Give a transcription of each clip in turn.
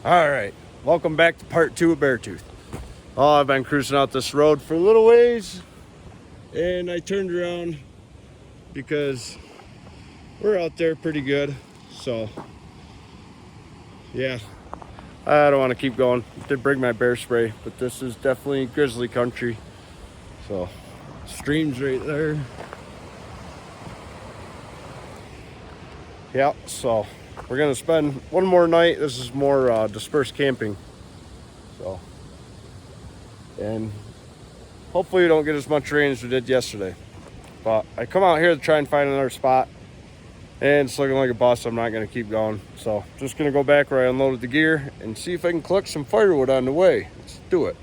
All right, welcome back to part 2 of Beartooth. Oh, I've been cruising out this road for a little ways, and I turned around because we're out there pretty good. So, yeah, I don't want to keep going. Did bring my bear spray, but this is definitely grizzly country. So, streams right there. Yeah, so we're gonna spend one more night. This is more dispersed camping. So, and hopefully we don't get as much rain as we did yesterday. But I come out here to try and find another spot, and it's looking like a bust. I'm not gonna keep going. So just gonna go back where I unloaded the gear and see if I can collect some firewood on the way. Let's do it.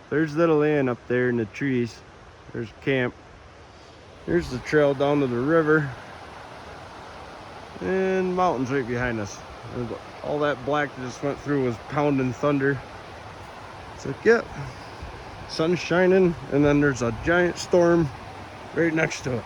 There's the land up there in the trees. There's camp. There's the trail down to the river. And mountains right behind us. And all that black that just went through was pounding thunder. It's like, yep. Sun's shining, and then there's a giant storm right next to it.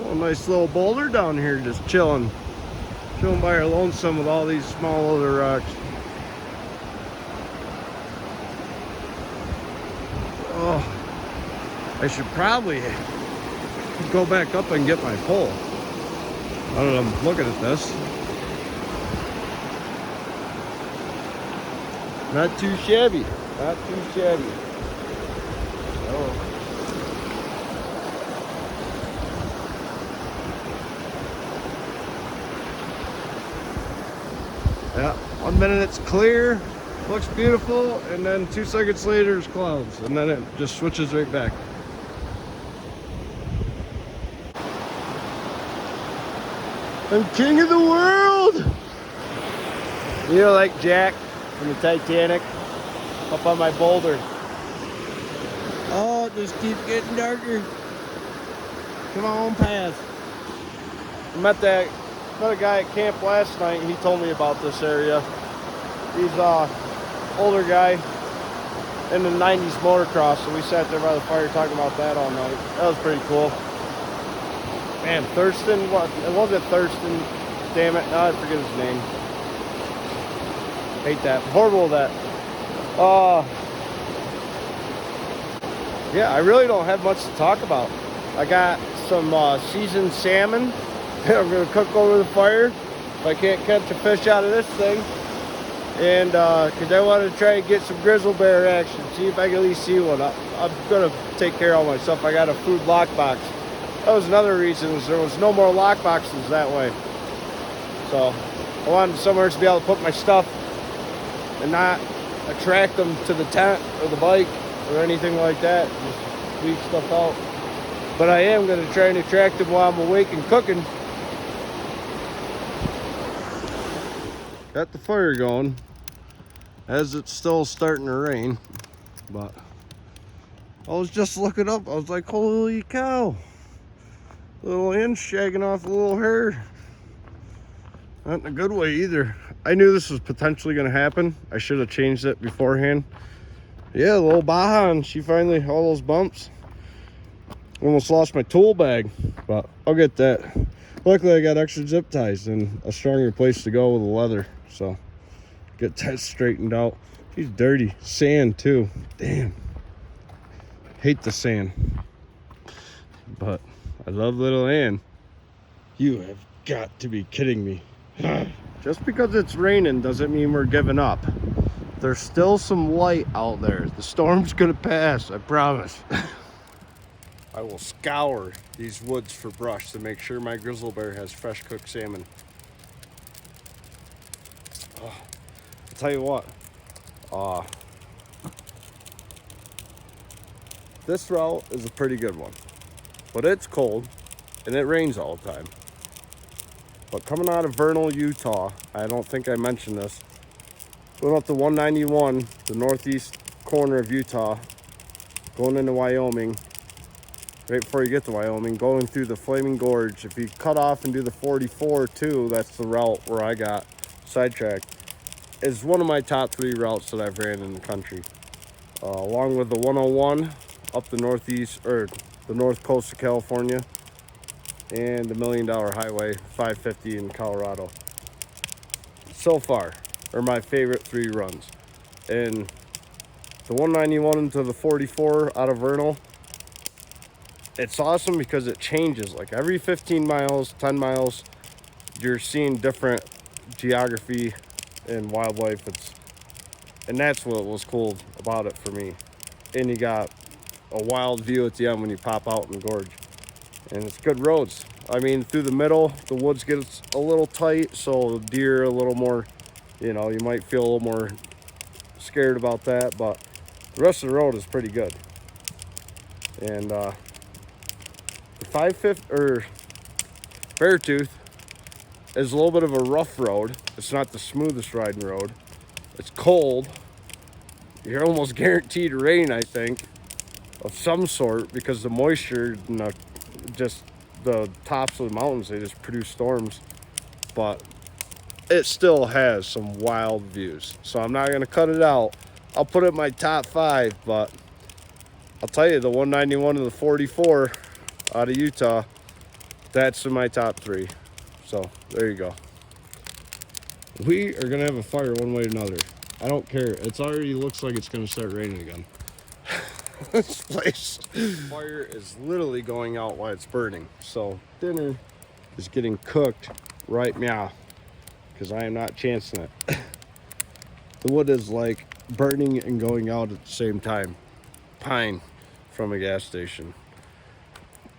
Oh, nice little boulder down here just chilling by our lonesome with all these small other rocks. Oh, I should probably go back up and get my pole. I don't know, I'm looking at this. Not too shabby, not too shabby. Oh. Yeah, 1 minute it's clear, looks beautiful, and then 2 seconds later it's clouds, and then it just switches right back. I'm king of the world! You know, like Jack from the Titanic, up on my boulder. Oh, it just keeps getting darker. Come on, pass. I met a guy at camp last night, and he told me about this area. He's a older guy in the 90s motocross, so we sat there by the fire talking about that all night. That was pretty cool. Man, Thurston, what? It wasn't Thurston. Damn it, now I forget his name. Hate that. Horrible that. Yeah, I really don't have much to talk about. I got some seasoned salmon. I'm gonna cook over the fire if I can't catch a fish out of this thing. And because I want to try and get some grizzly bear action, see if I can at least see one. I'm gonna take care of all my stuff. I got a food lockbox. That was another reason, is there was no more lockboxes that way. So I wanted somewhere to be able to put my stuff and not attract them to the tent or the bike or anything like that. Just leave stuff out. But I am going to try and attract them while I'm awake and cooking. Got the fire going as it's still starting to rain, but I was just looking up. I was like, holy cow, little ants shagging off a little hair. Not in a good way either. I knew this was potentially going to happen. I should have changed it beforehand. Yeah, the little Baja, and she finally, all those bumps. Almost lost my tool bag, but I'll get that. Luckily I got extra zip ties and a stronger place to go with the leather, so get that straightened out. She's dirty. Sand too. Damn. Hate the sand, but I love little Ann. You have got to be kidding me. Just because it's raining doesn't mean we're giving up. There's still some light out there. The storm's gonna pass, I promise. I will scour these woods for brush to make sure my grizzly bear has fresh cooked salmon. I'll tell you what, this route is a pretty good one, but it's cold and it rains all the time. But coming out of Vernal, Utah, I don't think I mentioned this, going up the 191, the northeast corner of Utah, going into Wyoming, right before you get to Wyoming, going through the Flaming Gorge. If you cut off and do the 44 too, that's the route where I got sidetracked. It's one of my top 3 routes that I've ran in the country. Along with the 101 up the northeast, or the north coast of California, and the $1 Million Highway 550 in Colorado. So far are my favorite 3 runs. And the 191 to the 44 out of Vernal, it's awesome because it changes. Like every 15 miles, 10 miles, you're seeing different geography and wildlife. And that's what was cool about it for me. And you got a wild view at the end when you pop out in the gorge. And it's good roads. I mean, through the middle, the woods gets a little tight, so deer a little more, you know, you might feel a little more scared about that, but the rest of the road is pretty good. And the 550 or Beartooth is a little bit of a rough road. It's not the smoothest riding road. It's cold. You're almost guaranteed rain, I think, of some sort, because the moisture, you know, just the tops of the mountains, they just produce storms. But it still has some wild views, so I'm not going to cut it out. I'll put it in my top 5, but I'll tell you, the 191 and the 44 out of Utah, that's in my top 3. So there you go. We are going to have a fire one way or another. I don't care. It's already looks like it's going to start raining again. This place, fire is literally going out while it's burning. So dinner is getting cooked right now, because I am not chancing it. The wood is like burning and going out at the same time. Pine from a gas station.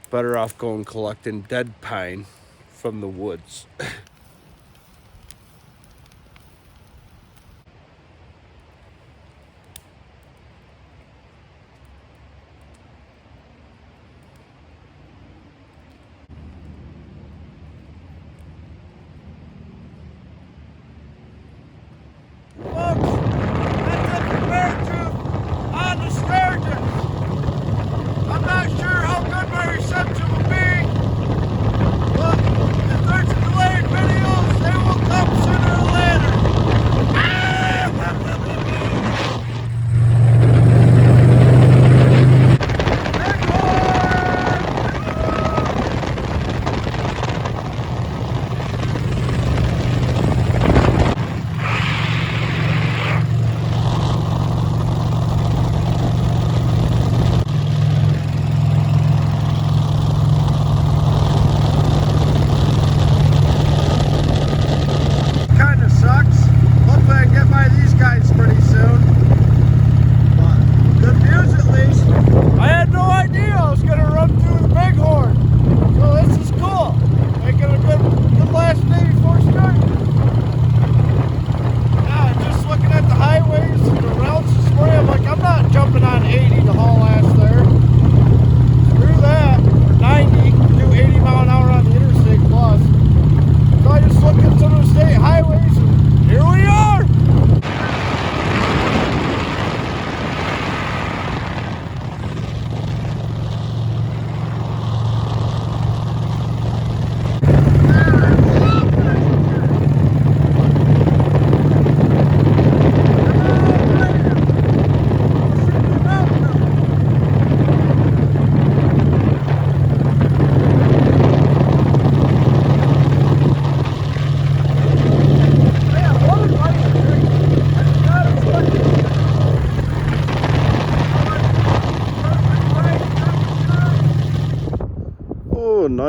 Better off going collecting dead pine from the woods. Reception will be, well, if there's a delayed video.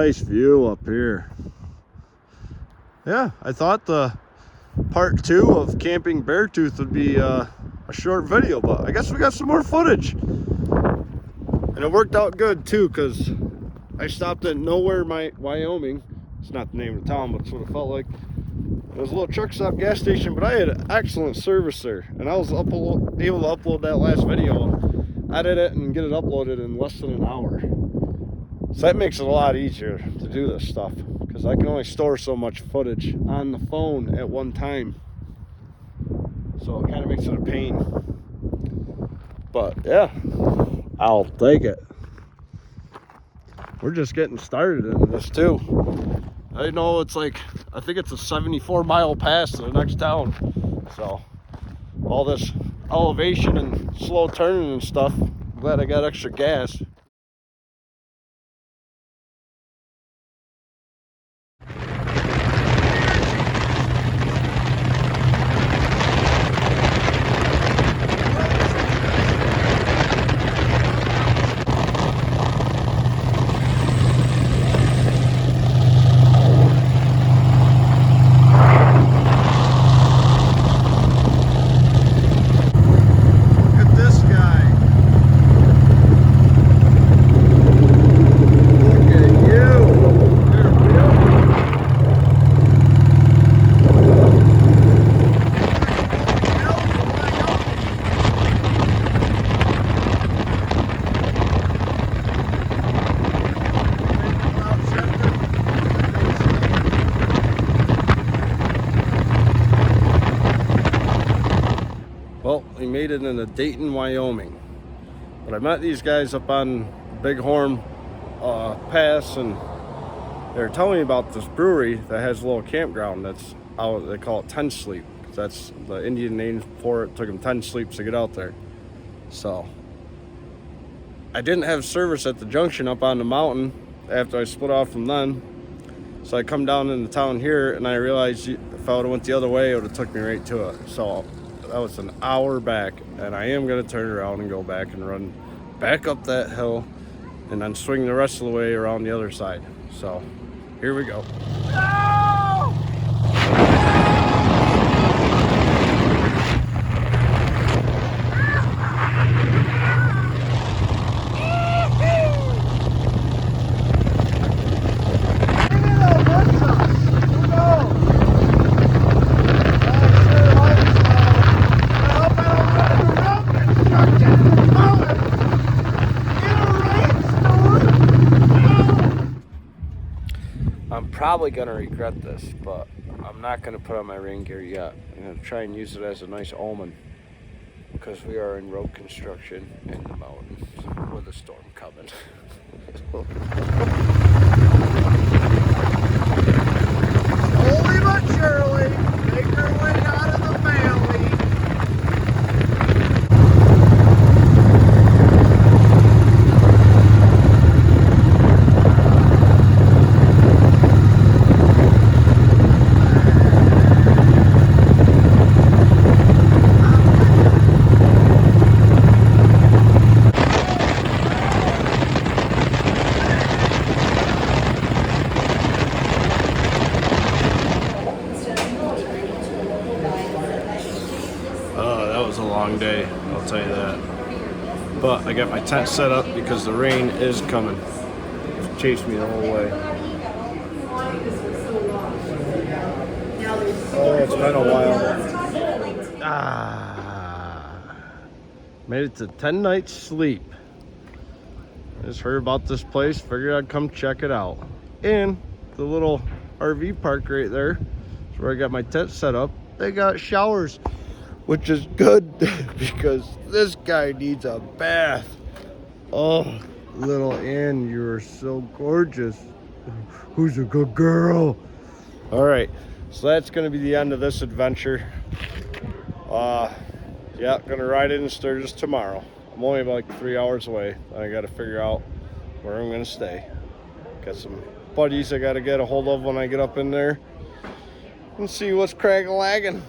Nice view up here. Yeah, I thought the part 2 of camping Beartooth would be a short video, but I guess we got some more footage. And it worked out good too, because I stopped at Nowhere, Wyoming. It's not the name of the town, but it's what it felt like. It was a little truck stop gas station, but I had excellent service there. And I was able to upload that last video and edit it and get it uploaded in less than an hour. So that makes it a lot easier to do this stuff, because I can only store so much footage on the phone at one time. So it kind of makes it a pain. But yeah, I'll take it. We're just getting started into this too. I know it's like, I think it's a 74-mile pass to the next town. So all this elevation and slow turning and stuff, I'm glad I got extra gas. Well, we made it into Dayton, Wyoming. But I met these guys up on Bighorn Pass, and they were telling me about this brewery that has a little campground that's out. They call it 10 Sleep. That's the Indian name for it. Took them 10 sleeps to get out there. So I didn't have service at the junction up on the mountain after I split off from them. So I come down into town here, and I realized if I would have went the other way, it would have took me right to it. So that was an hour back, and I am going to turn around and go back and run back up that hill and then swing the rest of the way around the other side. So here we go. I'm probably gonna regret this, but I'm not gonna put on my rain gear yet. I'm gonna try and use it as a nice omen, because we are in road construction in the mountains with a storm coming. Slowly but surely, make her way out of the valley. A long day, I'll tell you that. But I got my tent set up because the rain is coming. It's chased me the whole way. Oh, it's been a while. Made it to 10 nights sleep. Just heard about this place, figured I'd come check it out. And the little RV park right there is where I got my tent set up. They got showers, which is good because this guy needs a bath. Oh, little Ann, you're so gorgeous. Who's a good girl? All right, so that's gonna be the end of this adventure. Yeah, gonna ride in Sturgis tomorrow. I'm only about like 3 hours away. I gotta figure out where I'm gonna stay. Got some buddies I gotta get a hold of when I get up in there and see what's cracking-lagging.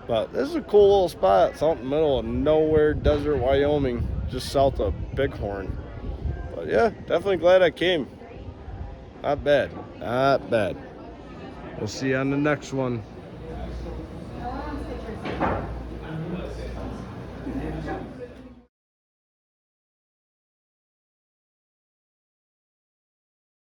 But this is a cool little spot. It's out in the middle of nowhere, desert, Wyoming, just south of Bighorn. But yeah, definitely glad I came. Not bad. Not bad. We'll see you on the next one.